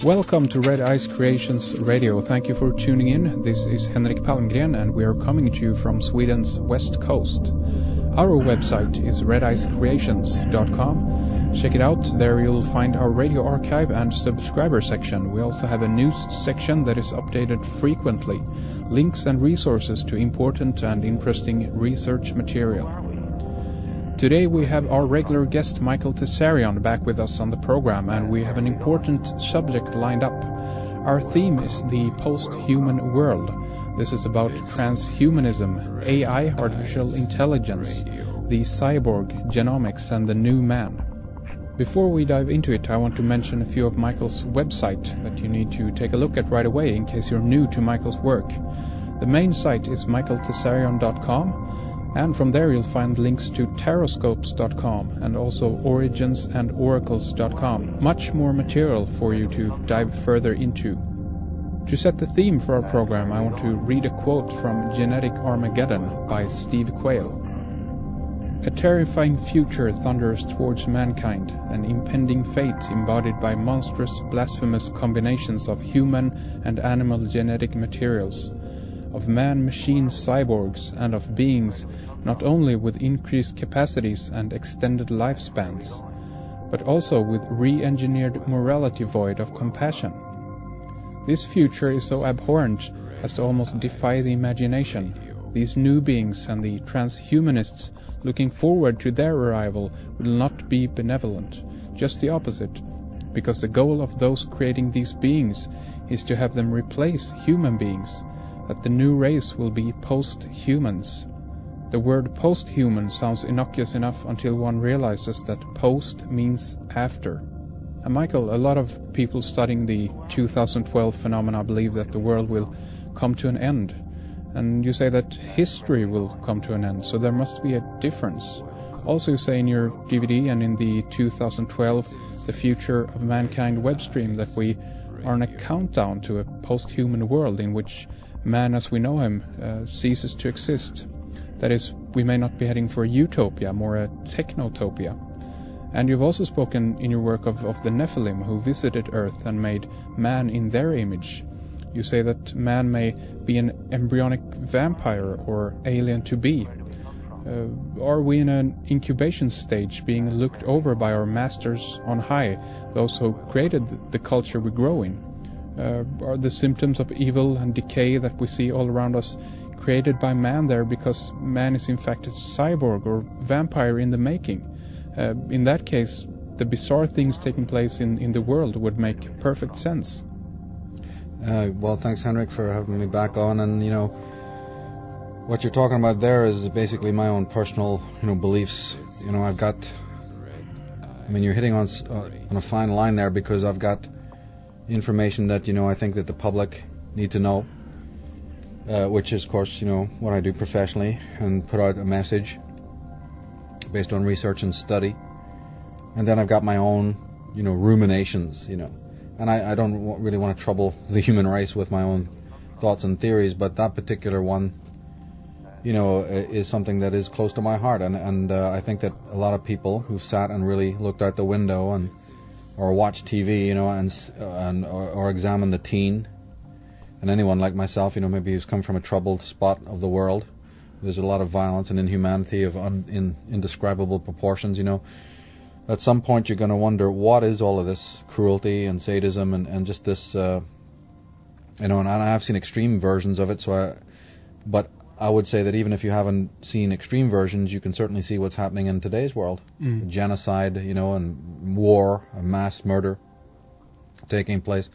Welcome to Red Ice Creations Radio. Thank you for tuning in. This is Henrik Palmgren and we are coming to you from Sweden's west coast. Our website is redicecreations.com. Check it out. There you'll find our radio archive and subscriber section. We also have a news section that is updated frequently. Links and resources to important and interesting research material. Today we have our regular guest Michael Tsarion back with us on the program, and we have an important subject lined up. Our theme is the post-human world. This is about transhumanism, AI, artificial intelligence, the cyborg, genomics, and the new man. Before we dive into it, I want to mention a few of Michael's websites that you need to take a look at right away in case you're new to Michael's work. The main site is michaeltsarion.com. And from there you'll find links to taroscopes.com and also originsandoracles.com. Much more material for you to dive further into. To set the theme for our program, I want to read a quote from Genetic Armageddon by Steve Quayle. A terrifying future thunders towards mankind, an impending fate embodied by monstrous, blasphemous combinations of human and animal genetic materials, of man-machine cyborgs, and of beings not only with increased capacities and extended lifespans, but also with re-engineered morality void of compassion. This future is so abhorrent as to almost defy the imagination. These new beings and the transhumanists looking forward to their arrival will not be benevolent, just the opposite, because the goal of those creating these beings is to have them replace human beings, that the new race will be post-humans. The word post-human sounds innocuous enough until one realizes that post means after. And Michael, a lot of people studying the 2012 phenomena believe that the world will come to an end. And you say that history will come to an end, so there must be a difference. Also you say in your DVD and in the 2012 The Future of Mankind webstream that we are on a countdown to a post-human world in which man as we know him ceases to exist. That is, we may not be heading for a utopia, more a technotopia. And you've also spoken in your work of the Nephilim who visited Earth and made man in their image. You say that man may be an embryonic vampire or alien to be. Are we in an incubation stage being looked over by our masters on high, those who created the culture we grow in? Are the symptoms of evil and decay that we see all around us created by man there because man is in fact a cyborg or vampire in the making? In that case, the bizarre things taking place in the world would make perfect sense. Well, thanks, Henrik, for having me back on. And, what you're talking about there is basically my own personal, beliefs. I've got... you're hitting on a fine line there, because I've got information that, I think that the public need to know, which is, of course, what I do professionally, and put out a message based on research and study. And then I've got my own, ruminations, and I don't really want to trouble the human race with my own thoughts and theories, but that particular one, is something that is close to my heart, and I think that a lot of people who've sat and really looked out the window or watched TV, or examined the teen, and anyone like myself, maybe who's come from a troubled spot of the world. There's a lot of violence and inhumanity of indescribable proportions, At some point you're going to wonder, what is all of this cruelty and sadism and just this, and I've seen extreme versions of it, but I would say that even if you haven't seen extreme versions, you can certainly see what's happening in today's world. Genocide, and war, mass murder taking place.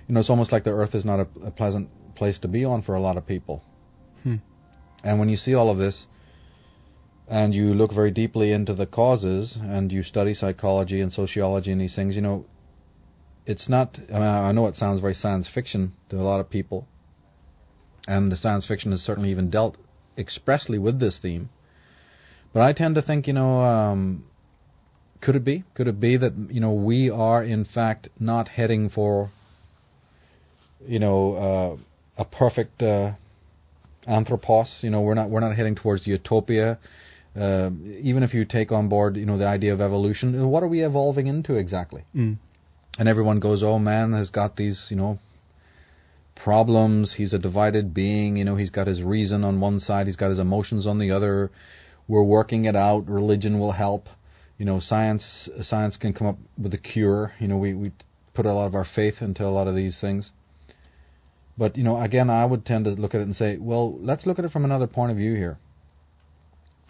It's almost like the earth is not a pleasant place to be on for a lot of people. And when you see all of this, and you look very deeply into the causes, and you study psychology and sociology and these things, it's not... I know it sounds very science fiction to a lot of people, and the science fiction has certainly even dealt expressly with this theme. But I tend to think, could it be? Could it be that, we are in fact not heading for, a perfect anthropos? We're not heading towards utopia. Even if you take on board, the idea of evolution, what are we evolving into exactly? And everyone goes, oh, man has got these, problems. He's a divided being. He's got his reason on one side. He's got his emotions on the other. We're working it out. Religion will help. Science can come up with a cure. We put a lot of our faith into a lot of these things. But, again, I would tend to look at it and say, well, let's look at it from another point of view here.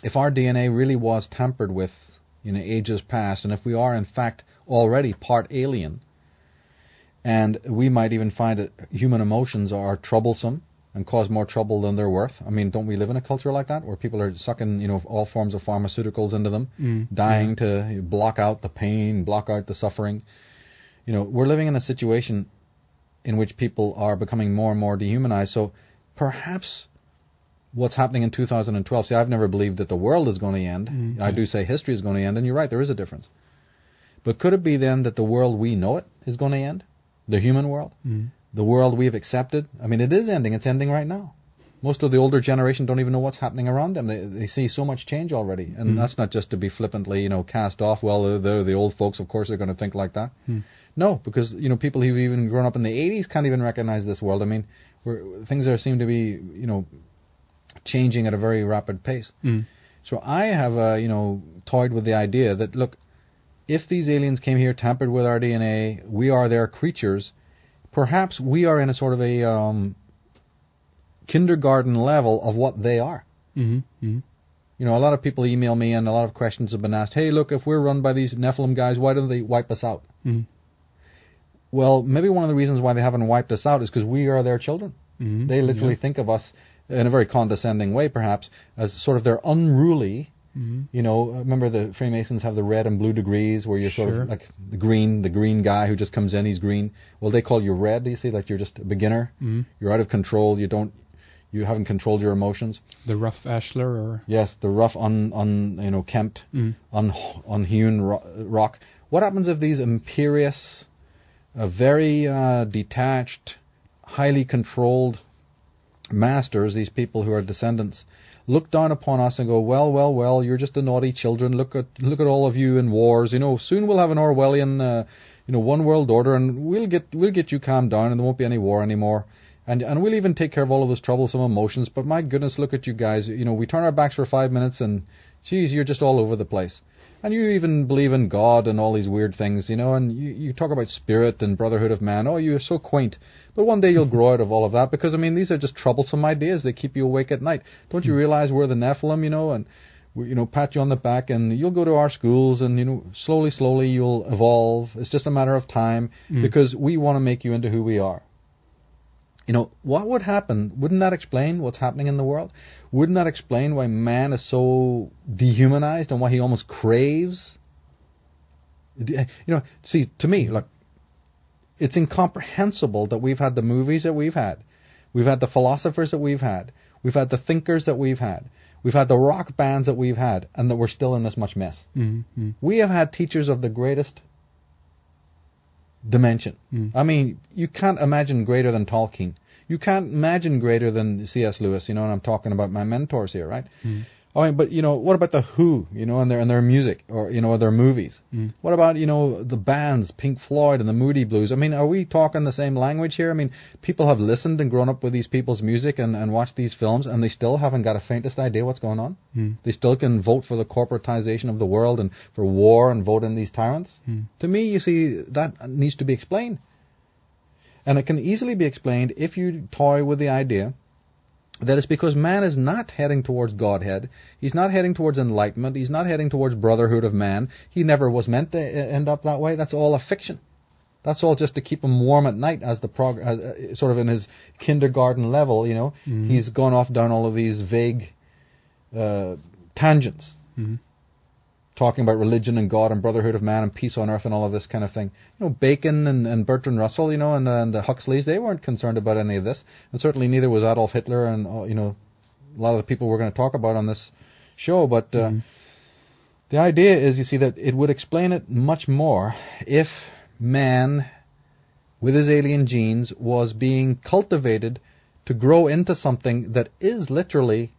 If our DNA really was tampered with in ages past, and if we are, in fact, already part alien, and we might even find that human emotions are troublesome and cause more trouble than they're worth. I mean, don't we live in a culture like that, where people are sucking, all forms of pharmaceuticals into them, dying to block out the pain, block out the suffering? We're living in a situation in which people are becoming more and more dehumanized. So perhaps what's happening in 2012, see, I've never believed that the world is going to end. I do say history is going to end, and you're right, there is a difference. But could it be then that the world we know it is going to end? The human world? The world we've accepted? I mean, it is ending. It's ending right now. Most of the older generation don't even know what's happening around them. They see so much change already. And that's not just to be flippantly, cast off. Well, they're the old folks, of course, they're going to think like that. No, because, people who've even grown up in the 80s can't even recognize this world. I mean, things seem to be, changing at a very rapid pace. So I have, toyed with the idea that, look, if these aliens came here, tampered with our DNA, we are their creatures, perhaps we are in a sort of a kindergarten level of what they are. A lot of people email me, and a lot of questions have been asked, hey, look, if we're run by these Nephilim guys, why don't they wipe us out? Well, maybe one of the reasons why they haven't wiped us out is because we are their children. They literally think of us in a very condescending way, perhaps, as sort of their unruly. Remember the Freemasons have the red and blue degrees, where you're sort of like the green guy who just comes in, he's green. Well, they call you red, you see, like you're just a beginner. You're out of control. You haven't controlled your emotions. The rough ashlar, or yes, the rough, kempt, unhewn rock. What happens if these imperious, very detached, highly controlled masters, these people who are descendants, look down upon us and go, well, you're just the naughty children. Look at all of you in wars. Soon we'll have an Orwellian, one world order, and we'll get you calmed down, and there won't be any war anymore. And we'll even take care of all of those troublesome emotions. But my goodness, look at you guys. We turn our backs for 5 minutes, and geez, you're just all over the place. And you even believe in God and all these weird things, and you talk about spirit and brotherhood of man. Oh, you're so quaint. But one day you'll grow out of all of that, because, these are just troublesome ideas. They keep you awake at night. Don't you realize we're the Nephilim, and we, pat you on the back, and you'll go to our schools, and, slowly you'll evolve. It's just a matter of time, because we want to make you into who we are. What would happen? Wouldn't that explain what's happening in the world? Wouldn't that explain why man is so dehumanized and why he almost craves? See, to me, look, it's incomprehensible that we've had the movies that we've had the philosophers that we've had the thinkers that we've had the rock bands that we've had, and that we're still in this much mess. We have had teachers of the greatest dimension. You can't imagine greater than Tolkien. You can't imagine greater than C.S. Lewis, and I'm talking about my mentors here, right? But, what about the Who, and their music, or, their movies? What about, the bands, Pink Floyd and the Moody Blues? Are we talking the same language here? People have listened and grown up with these people's music and watched these films, and they still haven't got a faintest idea what's going on. They still can vote for the corporatization of the world and for war and vote in these tyrants. To me, you see, that needs to be explained. And it can easily be explained if you toy with the idea that it's because man is not heading towards Godhead. He's not heading towards enlightenment. He's not heading towards brotherhood of man. He never was meant to end up that way. That's all a fiction. That's all just to keep him warm at night, as sort of in his kindergarten level, He's gone off down all of these vague tangents. Talking about religion and God and brotherhood of man and peace on earth and all of this kind of thing. Bacon and Bertrand Russell, and the Huxleys, they weren't concerned about any of this. And certainly neither was Adolf Hitler and, a lot of the people we're going to talk about on this show. But the idea is, you see, that it would explain it much more if man, with his alien genes, was being cultivated to grow into something that is literally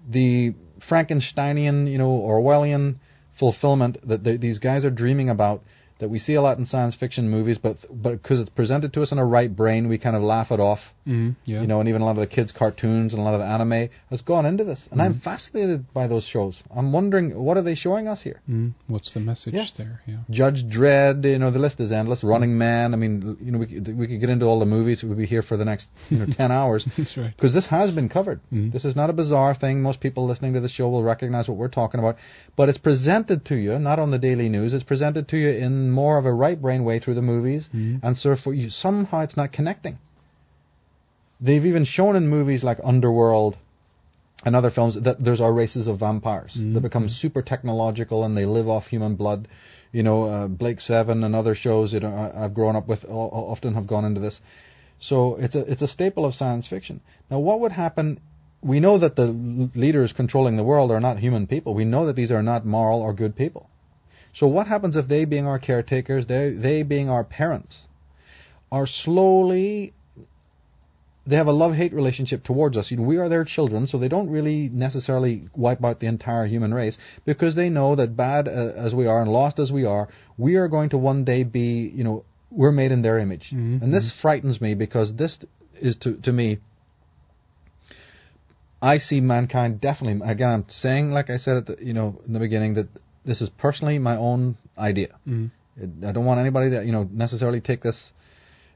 the Frankensteinian, Orwellian fulfillment that these guys are dreaming about, that we see a lot in science fiction movies, but because it's presented to us in a right brain, we kind of laugh it off. Yeah. You know, and even a lot of the kids' cartoons and a lot of the anime has gone into this. And I'm fascinated by those shows. I'm wondering, what are they showing us here? What's the message there? Yeah. Judge Dredd, you know, the list is endless. Running Man, I mean, you know, we could get into all the movies. We'd be here for the next 10 hours. That's right. Because this has been covered. This is not a bizarre thing. Most people listening to the show will recognize what we're talking about. But it's presented to you, not on the daily news. It's presented to you in more of a right brain way through the movies. And so for you, somehow it's not connecting. They've even shown in movies like Underworld and other films that there's our races of vampires that become super technological and they live off human blood. You know, Blake Seven and other shows that I've grown up with often have gone into this. So it's a staple of science fiction. Now, what would happen? We know that the leaders controlling the world are not human people. We know that these are not moral or good people. So what happens if they, being our caretakers, they being our parents, are slowly, they have a love-hate relationship towards us. You know, we are their children, so they don't really necessarily wipe out the entire human race, because they know that bad as we are and lost as we are going to one day be, you know, we're made in their image. And this frightens me, because this is, to me, I see mankind definitely, again, I'm saying, like I said in the beginning, that this is personally my own idea. I don't want anybody to, necessarily take this,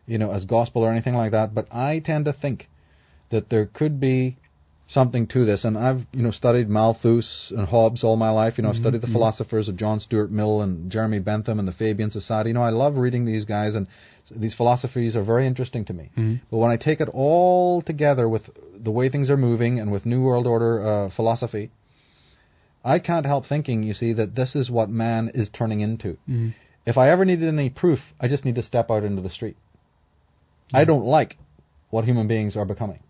as gospel or anything like that, but I tend to think that there could be something to this. And I've, studied Malthus and Hobbes all my life. I've studied the philosophers of John Stuart Mill and Jeremy Bentham and the Fabian Society. I love reading these guys, and these philosophies are very interesting to me. But when I take it all together with the way things are moving and with New World Order philosophy, I can't help thinking, you see, that this is what man is turning into. If I ever needed any proof, I just need to step out into the street. I don't like what human beings are becoming.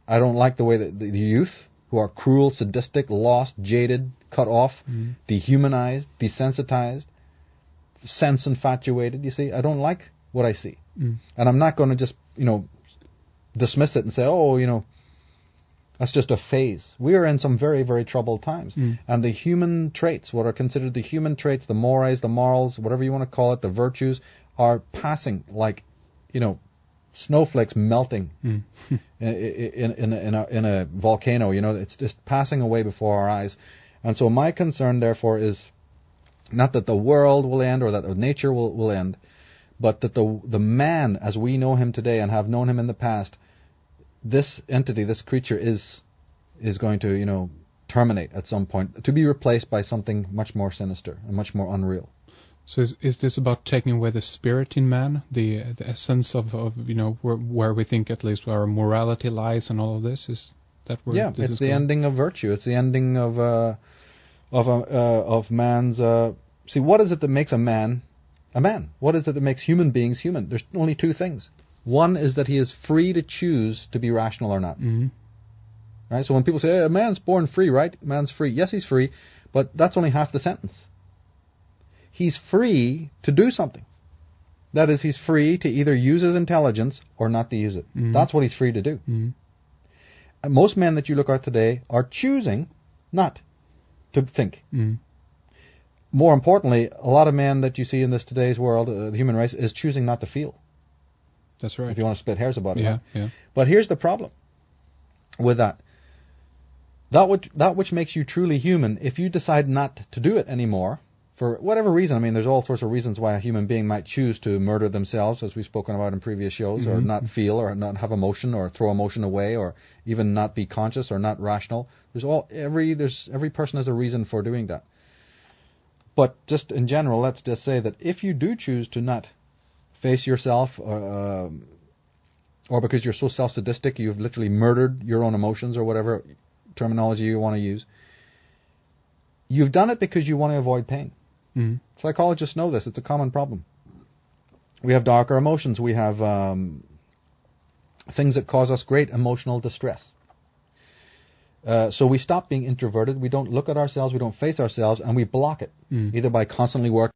I don't like the way that the youth, who are cruel, sadistic, lost, jaded, cut off, dehumanized, desensitized, sense-infatuated, you see. I don't like what I see. And I'm not going to just, dismiss it and say, that's just a phase. We are in some very, very troubled times. And the human traits, what are considered the human traits, the mores, the morals, whatever you want to call it, the virtues, are passing like, snowflakes melting in a volcano. It's just passing away before our eyes. And so my concern, therefore, is not that the world will end or that nature will end, but that the man, as we know him today and have known him in the past, this entity, this creature is going to, terminate at some point, to be replaced by something much more sinister and much more unreal. So is this about taking away the spirit in man, the essence of where we think at least our morality lies and all of this? Is that where? Yeah, it's the ending of virtue. It's the ending of man's. See, what is it that makes a man a man? What is it that makes human beings human? There's only two things. One is that he is free to choose to be rational or not. Right. So when people say, hey, a man's born free, right? Man's free. Yes, he's free, but that's only half the sentence. He's free to do something. That is, he's free to either use his intelligence or not to use it. That's what he's free to do. And most men that you look at today are choosing not to think. More importantly, a lot of men that you see in this today's world, the human race, is choosing not to feel. That's right. If you want to split hairs about it. Yeah, right? yeah. But here's the problem with that. That which makes you truly human, if you decide not to do it anymore, for whatever reason, I mean, there's all sorts of reasons why a human being might choose to murder themselves, as we've spoken about in previous shows, or not feel, or not have emotion, or throw emotion away, or even not be conscious, or not rational. Every person has a reason for doing that. But just in general, let's just say that if you do choose to not face yourself, or because you're so self-sadistic, you've literally murdered your own emotions, or whatever terminology you want to use, you've done it because you want to avoid pain. Psychologists know this. It's a common problem. We have darker emotions. We have things that cause us great emotional distress. So we stop being introverted. We don't look at ourselves. We don't face ourselves, and we block it, either by constantly working